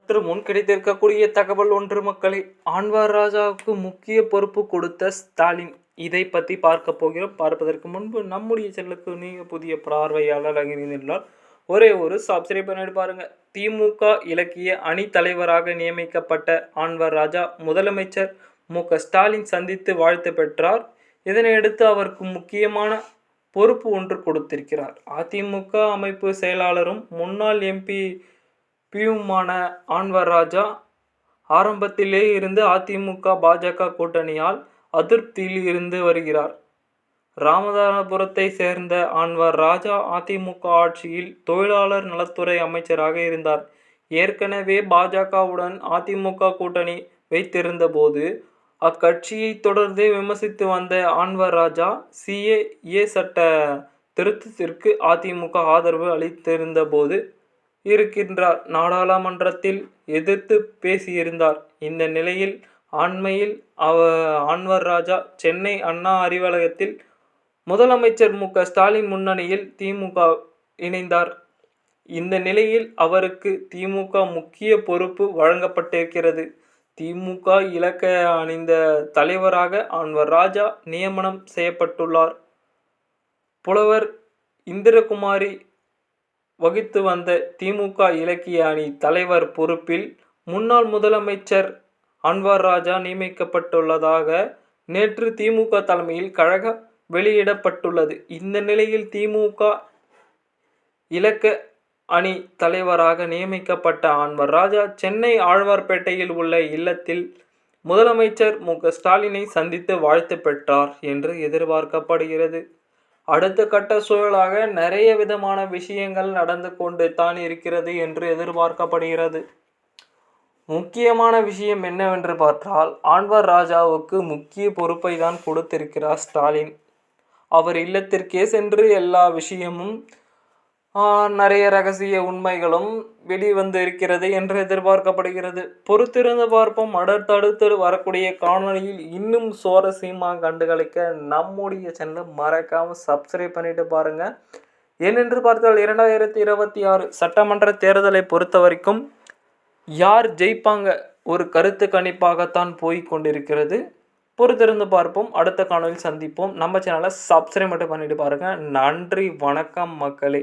சற்று முன் கிடைத்திருக்கக்கூடிய தகவல் ஒன்று மக்களே. ஆழ்வார் ராஜாவுக்கு முக்கிய பொறுப்பு கொடுத்த ஸ்டாலின். இதை பற்றி பார்க்க போகிறோம். பார்ப்பதற்கு முன்பு நம்முடைய சேனலுக்கு நீங்கள் புதிய பார்வையாளராக இருந்தால் ஒரே ஒரு சப்ஸ்கிரைப் பண்ணிட்டு பாருங்க. திமுக இலக்கிய அணி தலைவராக நியமிக்கப்பட்ட ஆழ்வார் ராஜா முதலமைச்சர் மு.க.ஸ்டாலின் சந்தித்து வாழ்த்து பெற்றார். இதனையடுத்து அவருக்கு முக்கியமான பொறுப்பு ஒன்று கொடுத்திருக்கிறார். அதிமுக அமைப்பு செயலாளரும் முன்னாள் எம்பி பியுமான ஆழ்வார் ராஜா ஆரம்பத்திலே இருந்து அதிமுக பாஜக கூட்டணியால் அதிருப்தியில் இருந்து வருகிறார். ராமநாதபுரத்தை சேர்ந்த ஆழ்வார் ராஜா அதிமுக ஆட்சியில் தொழிலாளர் நலத்துறை அமைச்சராக இருந்தார். ஏற்கனவே பாஜகவுடன் அதிமுக கூட்டணி வைத்திருந்த போது அக்கட்சியை தொடர்ந்து விமர்சித்து வந்த ஆழ்வார் ராஜா சிஏஏ சட்ட திருத்தத்திற்கு அதிமுக ஆதரவு அளித்திருந்த போது இருக்கின்றார். நாடாளுமன்றத்தில் எதிர்த்து பேசியிருந்தார். இந்த நிலையில் அண்மையில் ஆழ்வார் ராஜா சென்னை அண்ணா அறிவாலயத்தில் முதலமைச்சர் மு.க.ஸ்டாலின் முன்னணியில் திமுக இணைந்தார். இந்த நிலையில் அவருக்கு திமுக முக்கிய பொறுப்பு வழங்கப்பட்டிருக்கிறது. திமுக இலக்க அணிந்த தலைவராக ஆழ்வார் ராஜா நியமனம் செய்யப்பட்டுள்ளார். புலவர் இந்திரகுமாரி வகித்து வந்த திமுக இலக்கிய அணி தலைவர் பொறுப்பில் முன்னாள் முதலமைச்சர் ஆழ்வார் ராஜா நியமிக்கப்பட்டுள்ளதாக நேற்று திமுக தலைமையில் கழகம் வெளியிடப்பட்டுள்ளது. இந்த நிலையில் திமுக இலக்க அணி தலைவராக நியமிக்கப்பட்ட ஆழ்வார் ராஜா சென்னை ஆழ்வார்பேட்டையில் உள்ள இல்லத்தில் முதலமைச்சர் மு.க.ஸ்டாலினை சந்தித்து வாழ்த்து பெற்றார் என்று எதிர்பார்க்கப்படுகிறது. அடுத்த கட்ட சூழலாக நிறைய விதமான விஷயங்கள் நடந்து கொண்டு தான் இருக்கிறது என்று எதிர்பார்க்கப்படுகிறது. முக்கியமான விஷயம் என்னவென்று பார்த்தால் ஆழ்வார் ராஜாவுக்கு முக்கிய பொறுப்பை தான் கொடுத்திருக்கிறார் ஸ்டாலின். அவர் இல்லத்திற்கே சென்று எல்லா விஷயமும் நிறைய ரகசிய உண்மைகளும் வெளிவந்து இருக்கிறது என்று எதிர்பார்க்கப்படுகிறது. பொறுத்திருந்து பார்ப்போம். அடுத்தடுத்து வரக்கூடிய காணொலியில் இன்னும் சுவாரஸ்யமாக கண்டுகளிக்க நம்முடைய சேனலை மறக்காமல் சப்ஸ்கிரைப் பண்ணிட்டு பாருங்க. ஏனென்று பார்த்தால் 2026 சட்டமன்ற தேர்தலை பொறுத்த வரைக்கும் யார் ஜெயிப்பாங்க ஒரு கருத்து கணிப்பாகத்தான் போய் கொண்டிருக்கிறது. பொறுத்திருந்து பார்ப்போம். அடுத்த காணொலியில் சந்திப்போம். நம்ம சேனலை சப்ஸ்கிரைப் மட்டும் பண்ணிட்டு பாருங்க. நன்றி, வணக்கம் மக்களே.